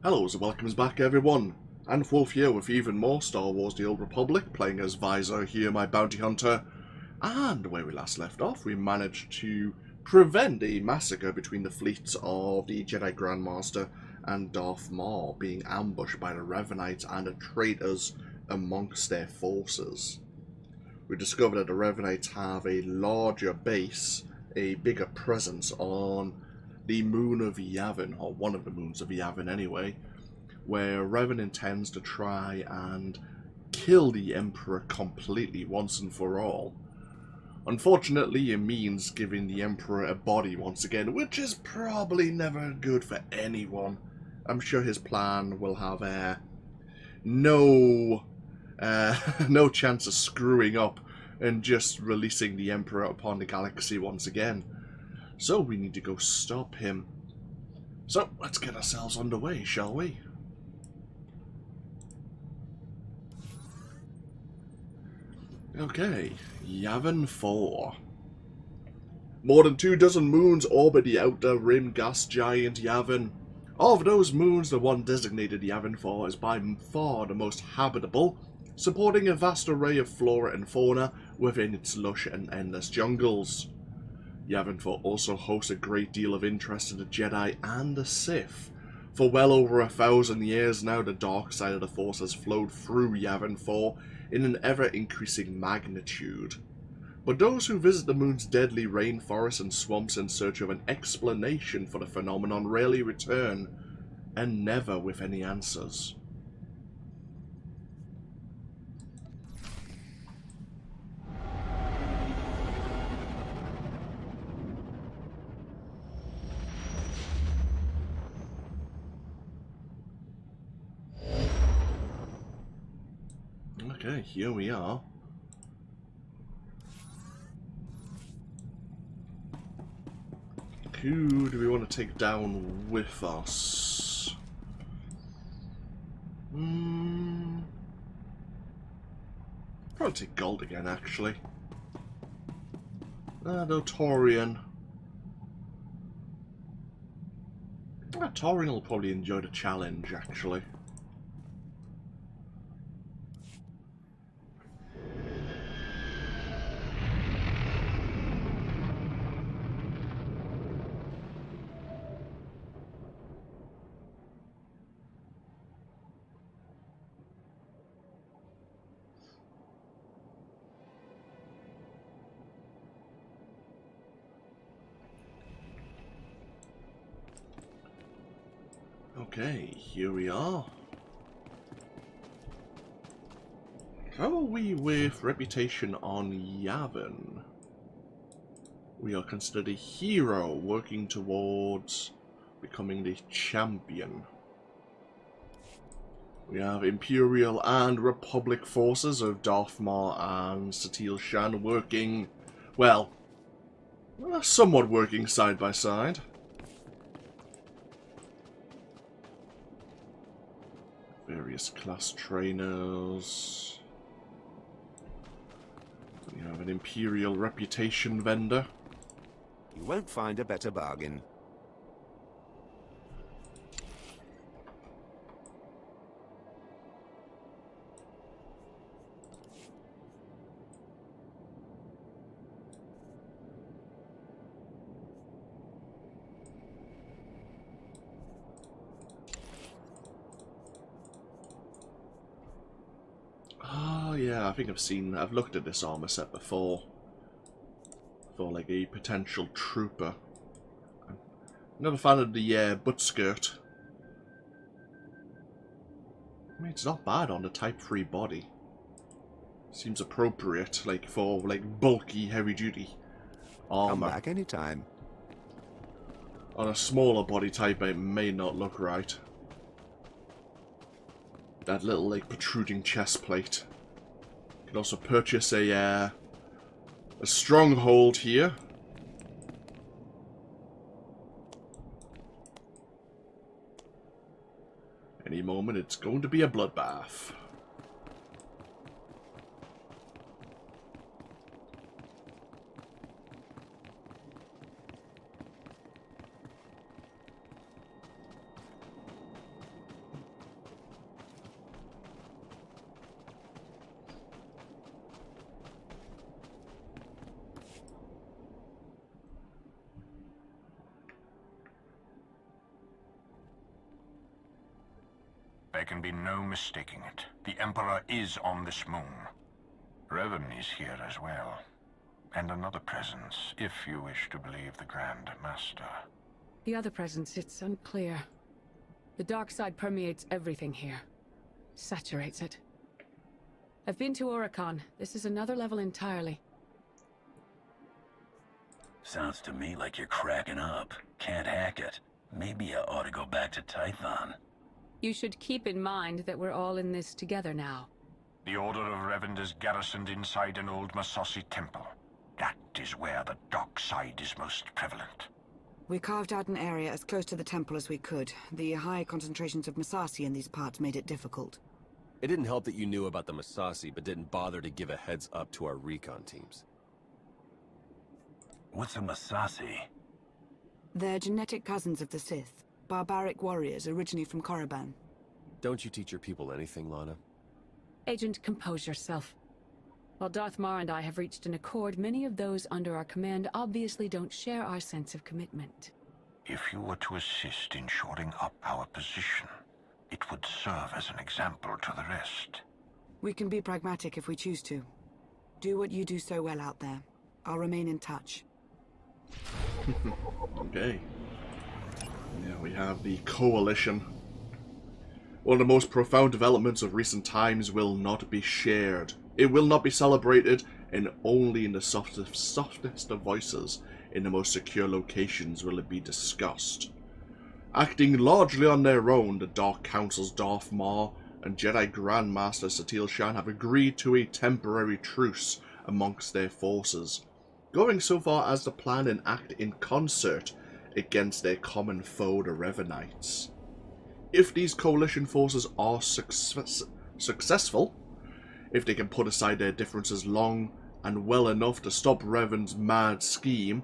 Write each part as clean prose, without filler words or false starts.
Hello and welcome back everyone, and Wolf here with even more Star Wars The Old Republic, playing as Vyi'zur here, my bounty hunter. And where we last left off, we managed to prevent a massacre between the fleets of the Jedi Grandmaster and Darth Maul being ambushed by the Revanites and the traitors amongst their forces. We discovered that the Revanites have a larger base, a bigger presence on the moon of Yavin, or one of the moons of Yavin anyway, where Revan intends to try and kill the Emperor completely once and for all. Unfortunately, it means giving the Emperor a body once again, which is probably never good for anyone. I'm sure his plan will have no no chance of screwing up and just releasing the Emperor upon the galaxy once again. So we need to go stop him. So let's get ourselves underway, shall we? Okay, Yavin IV. More than 24 moons orbit the outer rim gas giant Yavin. Of those moons, the one designated Yavin IV is by far the most habitable, supporting a vast array of flora and fauna within its lush and endless jungles. Yavin IV also hosts a great deal of interest in the Jedi and the Sith. For well over 1,000 years now, the dark side of the Force has flowed through Yavin IV in an ever-increasing magnitude. But those who visit the moon's deadly rainforests and swamps in search of an explanation for the phenomenon rarely return, and never with any answers. Okay, here we are. Who do we want to take down with us? Probably take Gold again, actually. No, Torian. Torian will probably enjoy the challenge, actually. Okay, here we are. How are we with reputation on Yavin? We are considered a hero working towards becoming the champion. We have Imperial and Republic forces of Darth Maul and Satele Shan working, well, somewhat working side by side. Various class trainers. We have an Imperial reputation vendor. You won't find a better bargain. Oh yeah, I think I've looked at this armor set before. For like a potential trooper. I'm not a fan of the butt skirt. I mean, it's not bad on the Type 3 body. Seems appropriate, like for like bulky, heavy-duty armor. Come back anytime. On a smaller body type, it may not look right. That little like protruding chest plate. You can also purchase a stronghold here. Any moment, it's going to be a bloodbath. There can be no mistaking it. The Emperor is on this moon. Revan is here as well. And another presence, if you wish to believe the Grand Master. The other presence, it's unclear. The dark side permeates everything here. Saturates it. I've been to Oricon. This is another level entirely. Sounds to me like you're cracking up. Can't hack it. Maybe I ought to go back to Tython. You should keep in mind that we're all in this together now. The Order of Revan is garrisoned inside an old Masasi temple. That is where the dark side is most prevalent. We carved out an area as close to the temple as we could. The high concentrations of Masasi in these parts made it difficult. It didn't help that you knew about the Masasi, but didn't bother to give a heads up to our recon teams. What's a Masasi? They're genetic cousins of the Sith. Barbaric warriors originally from Korriban. Don't you teach your people anything, Lana? Agent, compose yourself. While Darth Mar and I have reached an accord, many of those under our command obviously don't share our sense of commitment. If you were to assist in shoring up our position, it would serve as an example to the rest. We can be pragmatic if we choose to. Do what you do so well out there. I'll remain in touch. Okay. Yeah, we have the Coalition. One of the most profound developments of recent times will not be shared. It will not be celebrated, and only in the softest of voices, in the most secure locations, will it be discussed. Acting largely on their own, the Dark Council's Darth Maul and Jedi Grandmaster Satil Shan have agreed to a temporary truce amongst their forces, going so far as to plan and act in concert against their common foe, the Revanites. If these coalition forces are successful, if they can put aside their differences long and well enough to stop Revan's mad scheme,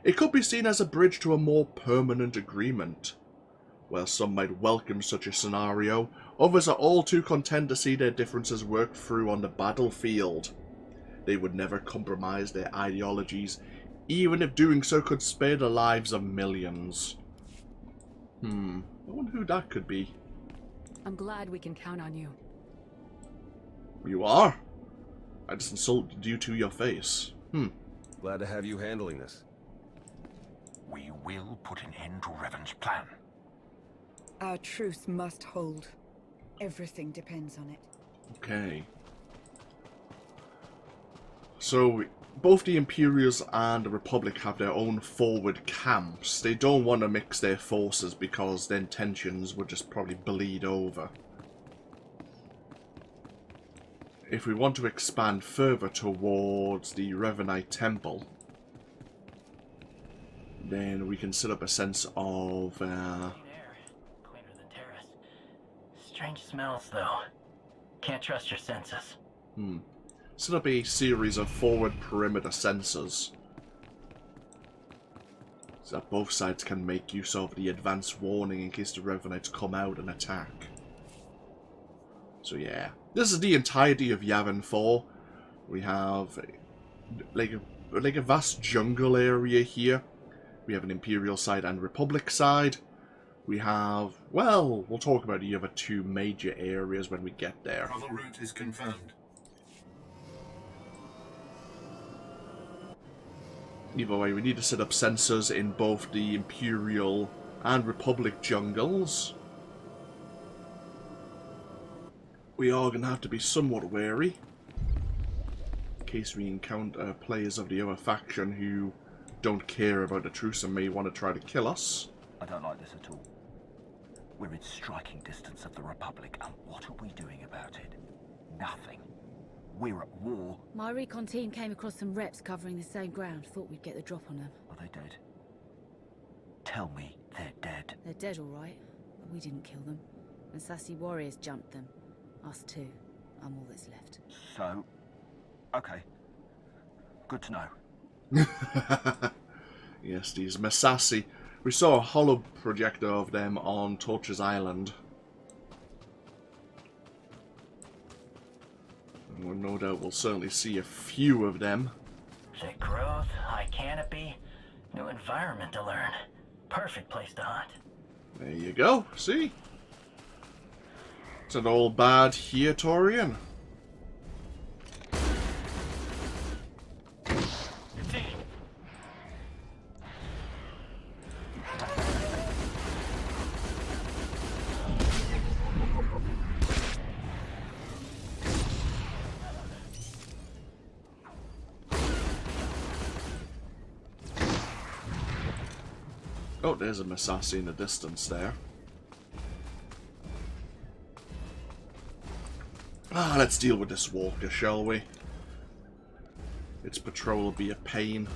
it could be seen as a bridge to a more permanent agreement. While some might welcome such a scenario, others are all too content to see their differences work through on the battlefield. They would never compromise their ideologies, even if doing so could spare the lives of millions. I wonder who that could be. I'm glad we can count on you. You are? I just insulted you to your face. Glad to have you handling this. We will put an end to Revan's plan. Our truce must hold. Everything depends on it. Okay. So, both the Imperials and the Republic have their own forward camps. They don't want to mix their forces because then tensions would just probably bleed over. If we want to expand further towards the Revanite Temple, then we can set up a sense of... Clean air. Cleaner than terrace. Strange smells, though. Can't trust your senses. Set up a series of forward perimeter sensors, so that both sides can make use of the advanced warning in case the Revanites come out and attack. So yeah, this is the entirety of Yavin IV. We have like a vast jungle area here. We have an Imperial side and Republic side. We have, well, we'll talk about the other two major areas when we get there. Travel route is confirmed. Either way, we need to set up sensors in both the Imperial and Republic jungles. We are going to have to be somewhat wary in case we encounter players of the other faction who don't care about the truce and may want to try to kill us. I don't like this at all. We're in striking distance of the Republic, and what are we doing about it? Nothing. We're at war. My recon team came across some reps covering the same ground. Thought we'd get the drop on them. Are they dead? Tell me they're dead. They're dead, all right. But we didn't kill them. And sassy warriors jumped them. Us too. I'm all that's left. So, okay. Good to know. Yes, these Masasi. We saw a holo projector of them on Torches Island. And no doubt we'll certainly see a few of them. Thick growth, high canopy, new environment to learn. Perfect place to hunt. There you go, see? Is it all bad here, Torian? Oh, there's a Masasi in the distance there. Let's deal with this walker, shall we? Its patrol will be a pain.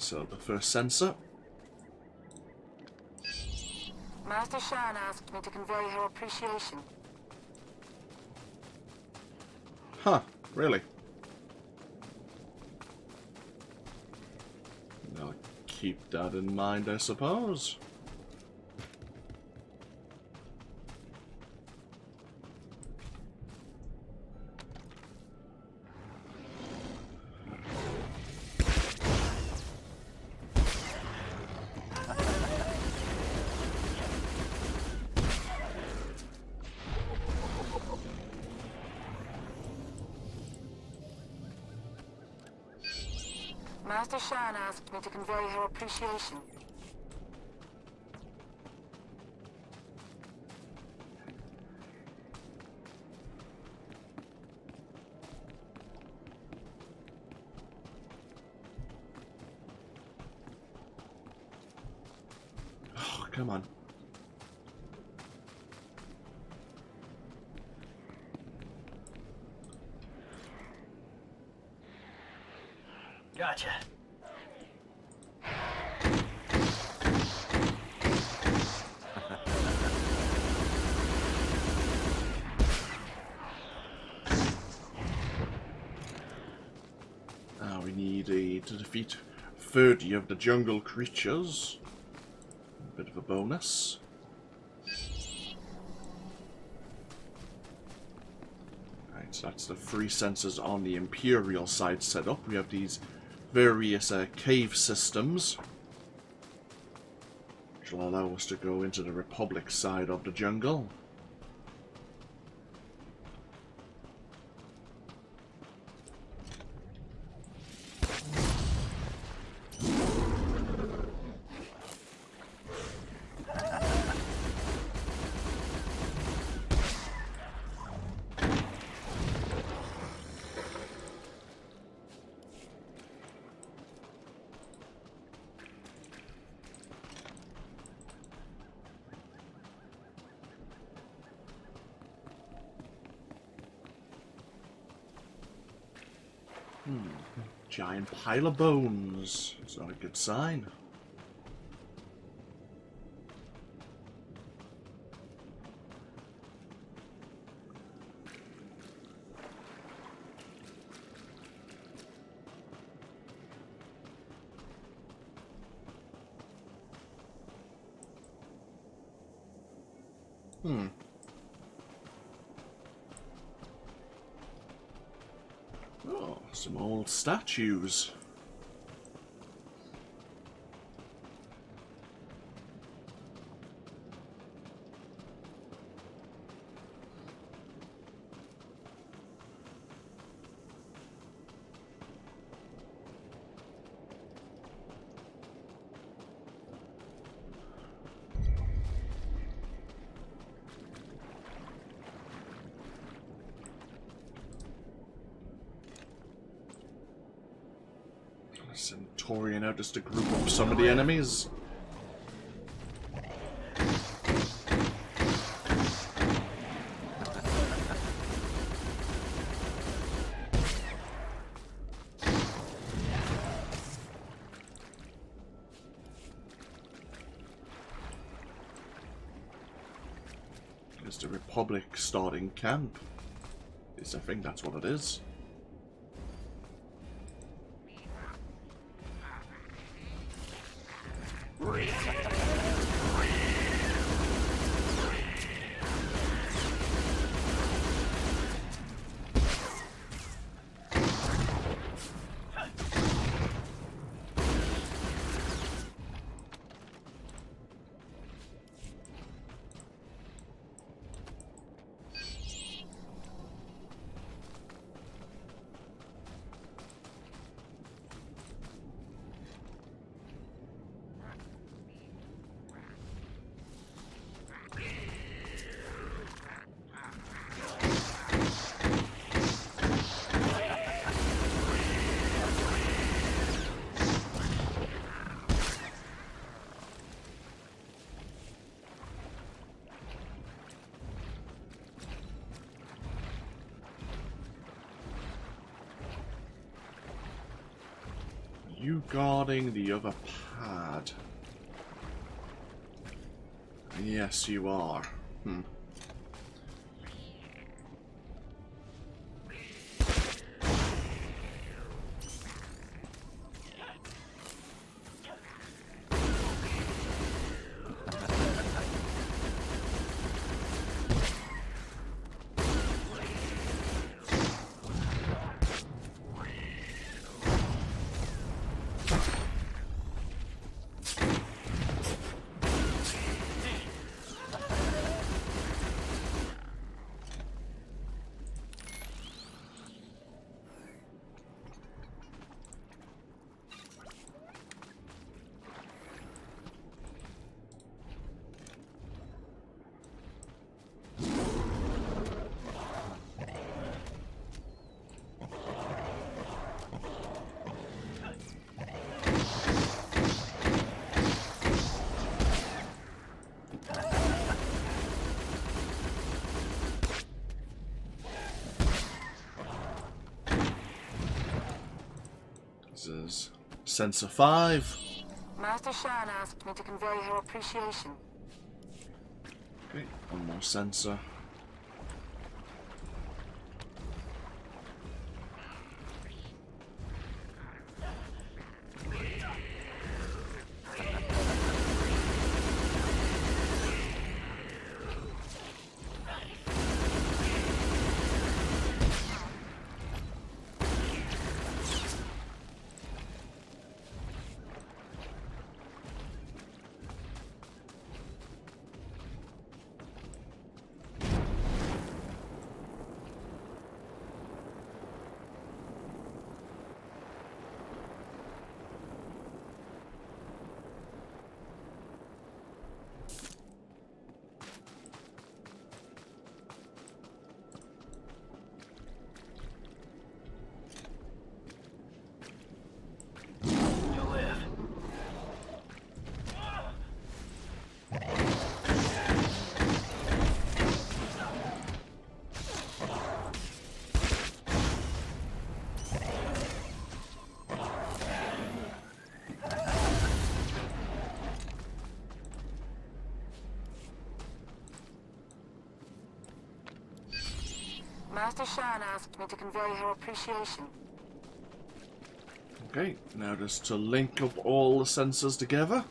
So, the first sensor. Master Shan asked me to convey her appreciation. Huh, really? I'll keep that in mind, I suppose. Master Shan asked me to convey her appreciation. Oh, come on. Gotcha. Now we need to defeat 30 of the jungle creatures. A bit of a bonus. Right, so that's the 3 sensors on the Imperial side set up. We have these various cave systems, which will allow us to go into the Republic side of the jungle. Giant pile of bones. It's not a good sign. Oh, some old statues. Centaurian out just to group up some of the enemies. Is the Republic starting camp? At least I think that's what it is. You guarding the other pad? Yes, you are. This is Sensor 5. Master Shan asked me to convey her appreciation. Okay, one more sensor. Master Shan asked me to convey her appreciation. Okay, now just to link up all the sensors together.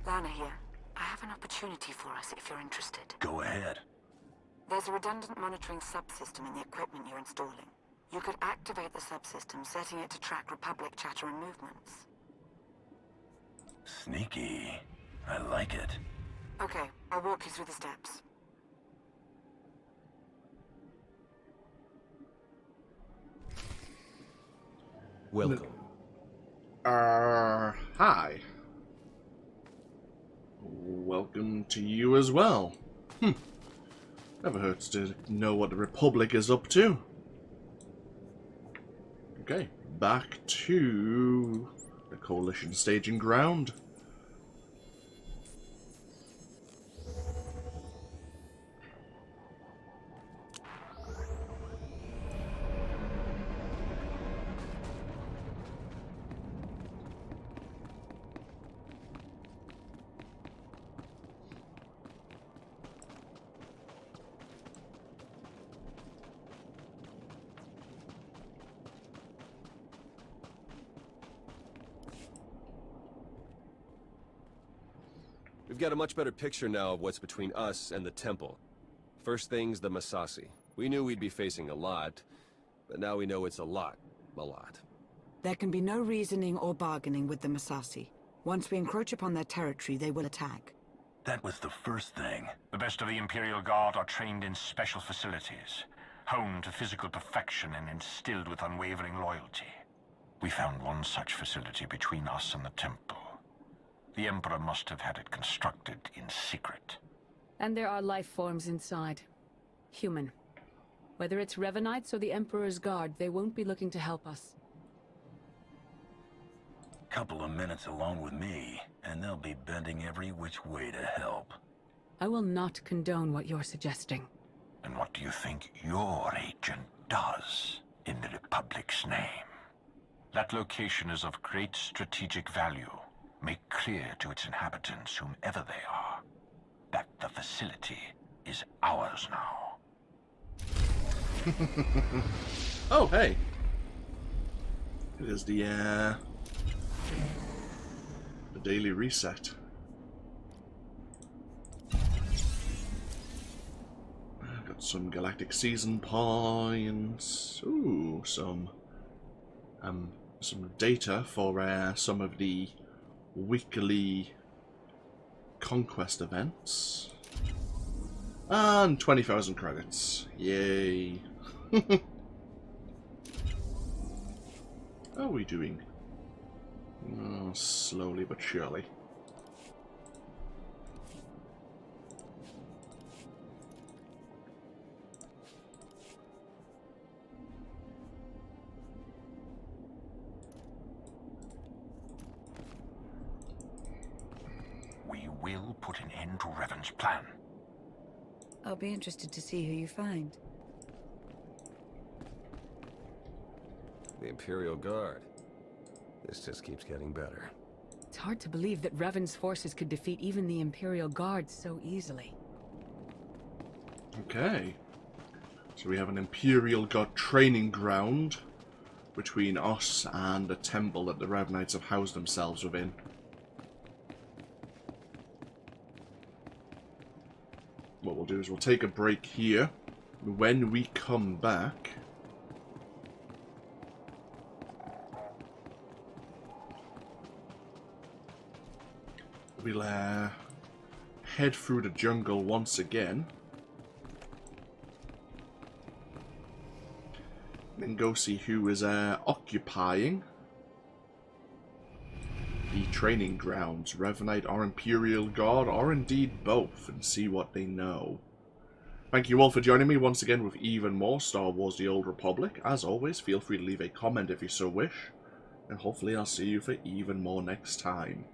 Lana here. I have an opportunity for us if you're interested. Go ahead. There's a redundant monitoring subsystem in the equipment you're installing. You could activate the subsystem, setting it to track Republic chatter and movements. Sneaky. I like it. Okay, I'll walk you through the steps. Welcome. Hi. Welcome to you as well. Never hurts to know what the Republic is up to. Okay, back to the Coalition staging ground. We've got a much better picture now of what's between us and the Temple. First thing's the Massassi. We knew we'd be facing a lot, but now we know it's a lot. A lot. There can be no reasoning or bargaining with the Massassi. Once we encroach upon their territory, they will attack. That was the first thing. The best of the Imperial Guard are trained in special facilities, honed to physical perfection and instilled with unwavering loyalty. We found one such facility between us and the Temple. The Emperor must have had it constructed in secret. And there are life forms inside. Human. Whether it's Revanites or the Emperor's Guard, they won't be looking to help us. Couple of minutes alone with me, and they'll be bending every which way to help. I will not condone what you're suggesting. And what do you think your agent does in the Republic's name? That location is of great strategic value. Make clear to its inhabitants, whomever they are, that the facility is ours now. Oh, hey. It is the daily reset. I've got some galactic season points. Ooh, some data for some of the weekly conquest events. And 20,000 credits. Yay. How are we doing? Oh, slowly but surely. We will put an end to Revan's plan. I'll be interested to see who you find. The Imperial Guard. This just keeps getting better. It's hard to believe that Revan's forces could defeat even the Imperial Guard so easily. Okay. So we have an Imperial Guard training ground between us and a temple that the Revanites have housed themselves within. What we'll do is we'll take a break here. When we come back, we'll head through the jungle once again. Then go see who is occupying the training grounds, Revanite or Imperial Guard, or indeed both, and see what they know. Thank you all for joining me once again with even more Star Wars The Old Republic. As always, feel free to leave a comment if you so wish, and hopefully I'll see you for even more next time.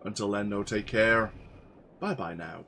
Until then, no, take care. Bye-bye now.